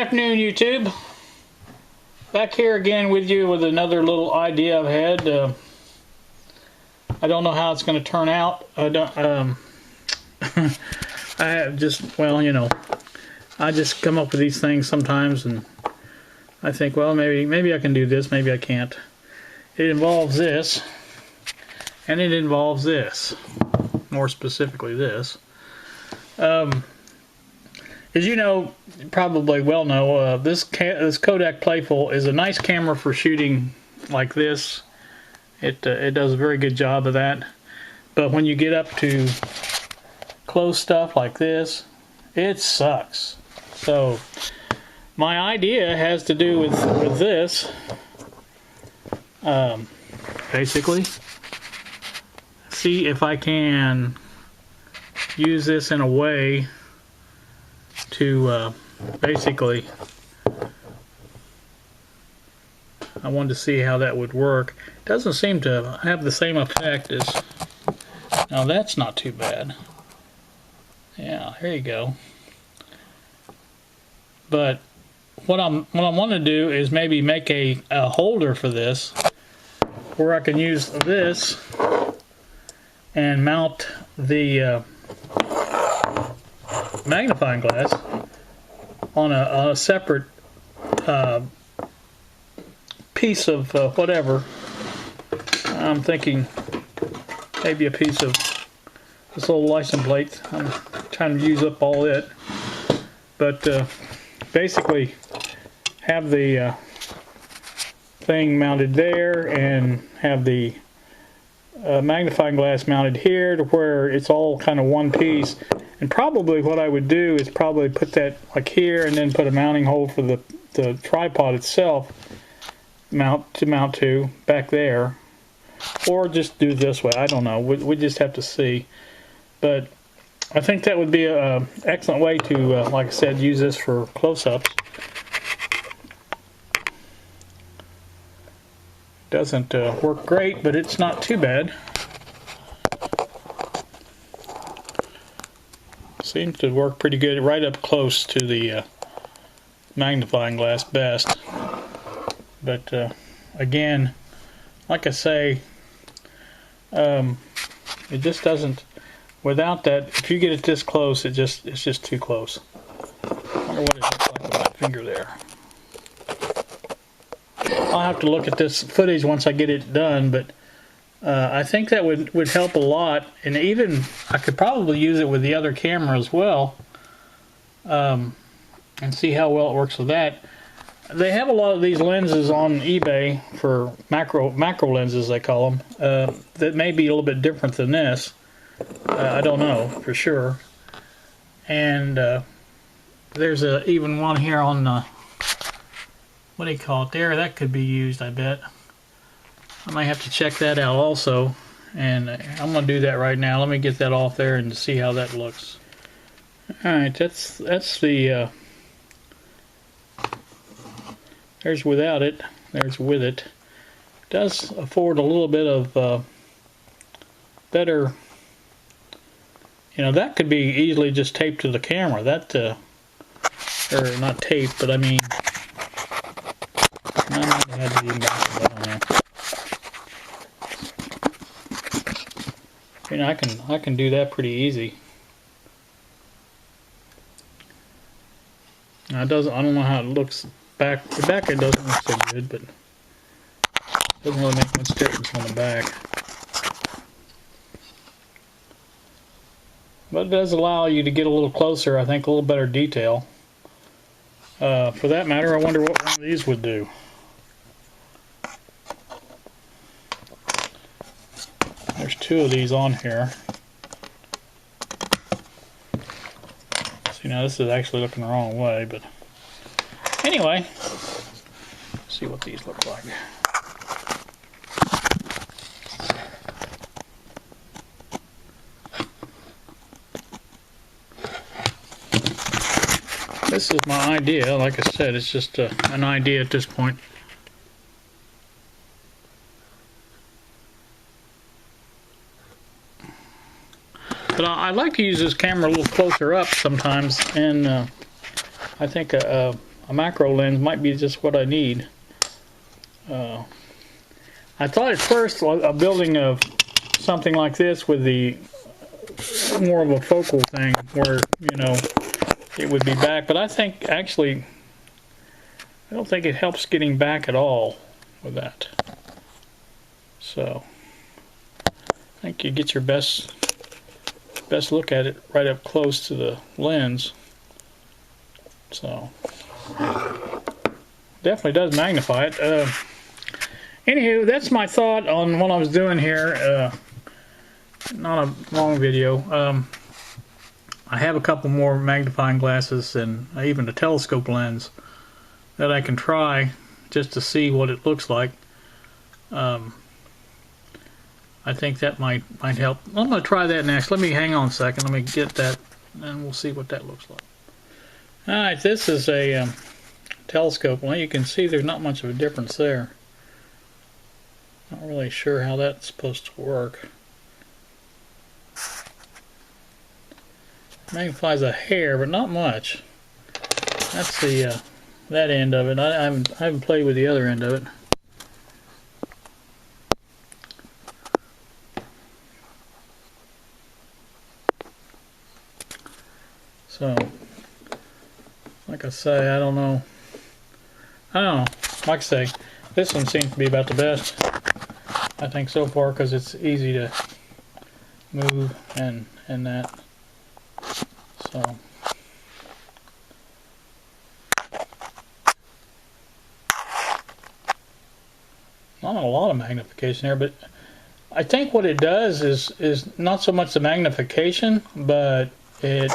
afternoon, YouTube. Back here again with you with another little idea I've had. I don't know how it's going to turn out. I don't. I have just, well, you know, I just come up with these things sometimes, and I think, well, maybe I can do this, maybe I can't. It involves this, and it involves this. More specifically, this. As you know, probably well know, this Kodak Playful is a nice camera for shooting like this. It does a very good job of that. But when you get up to close stuff like this, it sucks. So my idea has to do with this. Basically, see if I can use this in a way to basically, I wanted to see how that would work. It doesn't seem to have the same effect as, now that's not too bad. Yeah, here you go. But what I want to do is maybe make a holder for this where I can use this and mount the magnifying glass on a separate piece of whatever. I'm thinking maybe a piece of this little license plate. I'm trying to use up all it, but basically have the thing mounted there and have the magnifying glass mounted here to where it's all kind of one piece. And probably what I would do is probably put that like here and then put a mounting hole for the tripod itself mount to back there, or just do it this way. I don't know. We just have to see. But I think that would be an excellent way to, like I said, use this for close-ups. Doesn't work great, but it's not too bad. Seems to work pretty good, right up close to the magnifying glass best. But again, like I say, it just doesn't. Without that, if you get it this close, it's just too close. I wonder what it looks like with my finger there. I'll have to look at this footage once I get it done, but I think that would help a lot, and even I could probably use it with the other camera as well, and see how well it works with that. They have a lot of these lenses on eBay for macro lenses, they call them, that may be a little bit different than this. I don't know for sure. And there's even one here on what do you call it there? That could be used, I bet. I might have to check that out also, and I'm going to do that right now. Let me get that off there and see how that looks. Alright, that's the, there's without it, there's with it. It does afford a little bit of better, you know, that could be easily just taped to the camera. That, or not taped, but I mean, I might have had to even back it up on there. You know, I can do that pretty easy. Now it doesn't. I don't know how it looks back. The back it doesn't look so good, but it doesn't really make much difference on the back. But it does allow you to get a little closer. I think a little better detail. For that matter, I wonder what one of these would do. There's two of these on here. See, now this is actually looking the wrong way, but anyway, let's see what these look like. This is my idea. Like I said, it's just an idea at this point. But I like to use this camera a little closer up sometimes, and I think a a macro lens might be just what I need. I thought at first a building of something like this with the more of a focal thing where, you know, it would be back, but I think actually I don't think it helps getting back at all with that. So I think you get your best look at it right up close to the lens. So definitely does magnify it. Anywho, that's my thought on what I was doing here. Not a long video. I have a couple more magnifying glasses and even a telescope lens that I can try just to see what it looks like. I think that might help. I'm going to try that next. Let me hang on a second. Let me get that, and we'll see what that looks like. All right, this is a telescope. Well, you can see there's not much of a difference there. Not really sure how that's supposed to work. Magnifies a hair, but not much. That's the that end of it. I haven't played with the other end of it. So, like I say, I don't know. Like I say, this one seems to be about the best, I think, so far, because it's easy to move and that. So not a lot of magnification there, but I think what it does is not so much the magnification, but it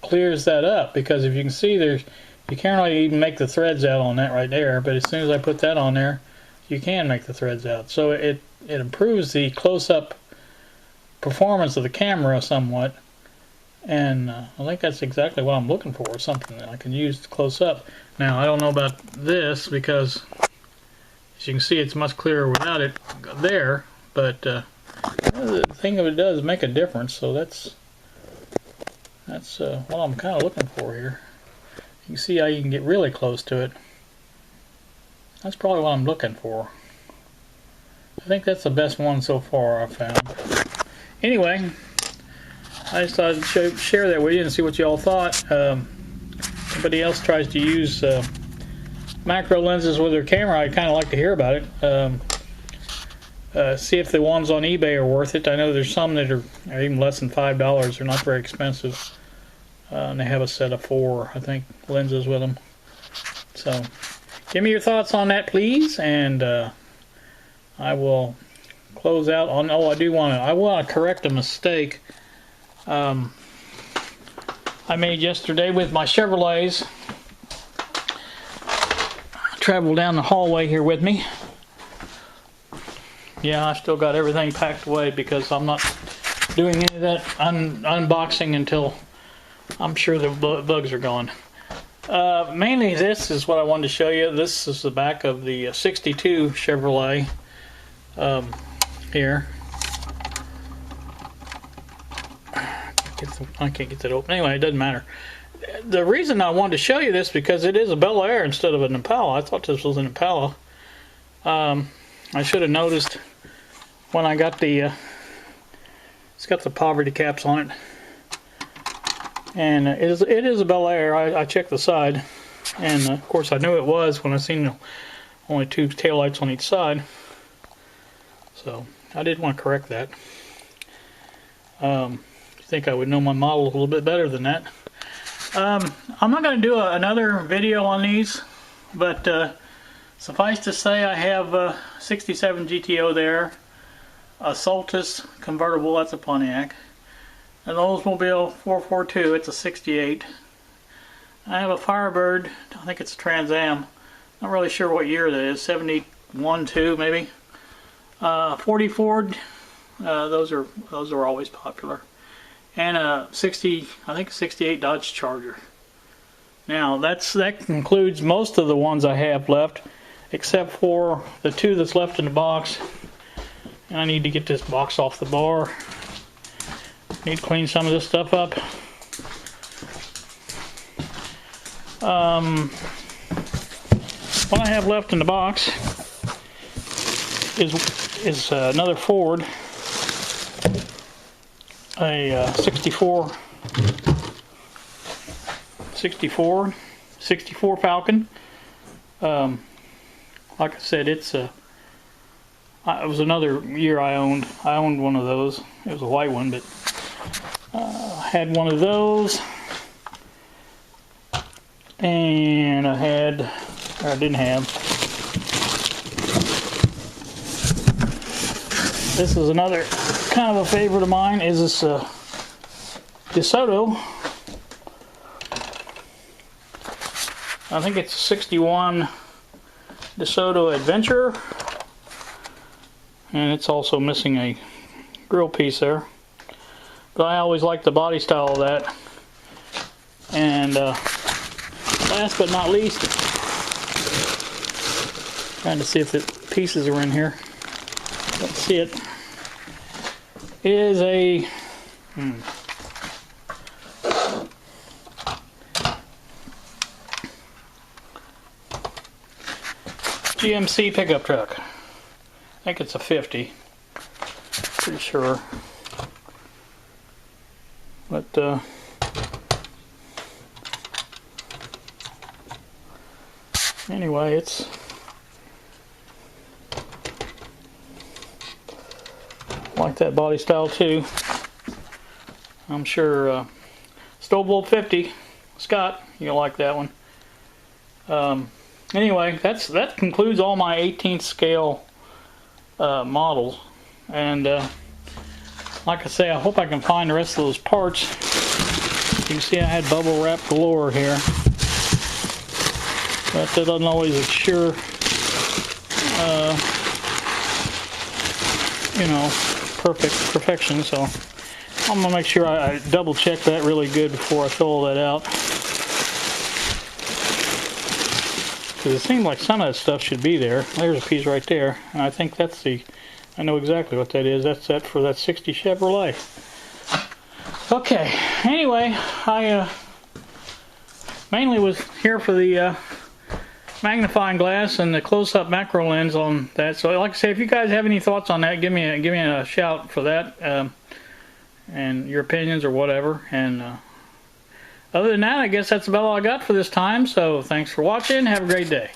clears that up, because if you can see, you can't really even make the threads out on that right there, but as soon as I put that on there, you can make the threads out. So it improves the close-up performance of the camera somewhat, and I think that's exactly what I'm looking for, something that I can use close up. Now, I don't know about this, because as you can see, it's much clearer without it there, but the thing of it does make a difference, so that's what I'm kind of looking for here. You can see how you can get really close to it. That's probably what I'm looking for. I think that's the best one so far I've found. Anyway, I just thought I'd share that with you and see what you all thought. Somebody else tries to use macro lenses with their camera, I'd kind of like to hear about it. See if the ones on eBay are worth it. I know there's some that are even less than $5. They're not very expensive. And they have a set of 4, I think, lenses with them. So, give me your thoughts on that, please, and I will close out on. Oh, I want to correct a mistake I made yesterday with my Chevrolets. Travel down the hallway here with me. Yeah, I still got everything packed away because I'm not doing any of that unboxing until I'm sure the bugs are gone. Mainly this is what I wanted to show you. This is the back of the 62 Chevrolet here. I can't get that open. Anyway, it doesn't matter. The reason I wanted to show you this because it is a Bel Air instead of an Impala. I thought this was an Impala. I should have noticed when I got the it's got the poverty caps on it, and it is a Bel Air. I checked the side, and of course I knew it was when I seen only 2 taillights on each side. So I did want to correct that. I think I would know my model a little bit better than that. I'm not going to do another video on these, but suffice to say I have a 67 GTO there, a Soltis convertible, that's a Pontiac, an Oldsmobile 442, it's a 68. I have a Firebird, I think it's a Trans Am, not really sure what year that is, 71, 2 maybe. 40 Ford, those are always popular. And a 68 Dodge Charger. Now that concludes most of the ones I have left, except for the 2 that's left in the box. And I need to get this box off the bar. Need to clean some of this stuff up. what I have left in the box is another Ford, a 64 Falcon. Like I said, it was another year I owned one of those. It was a white one, but I had one of those, and I didn't have. This is another kind of a favorite of mine. Is this DeSoto? I think it's a 61 DeSoto Adventure, and it's also missing a grill piece there. But I always like the body style of that. And last but not least, trying to see if the pieces are in here. Don't see it. Is a GMC pickup truck. I think it's a 50. Pretty sure. But anyway, it's like that body style too. I'm sure Stobel 50, Scott, you'll like that one. Anyway, that concludes all my 18th scale models, and like I say, I hope I can find the rest of those parts. You can see I had bubble wrap galore here, but that doesn't always assure you know, perfection. So I'm gonna make sure I double check that really good before I fill all that out, because it seems like some of that stuff should be there. There's a piece right there, and I think that's I know exactly what that is. That's that for that 60 Chevrolet. Okay, anyway, I mainly was here for the magnifying glass and the close-up macro lens on that. So like I say, if you guys have any thoughts on that, give me a shout for that, and your opinions or whatever. And other than that, I guess that's about all I got for this time. So thanks for watching. Have a great day.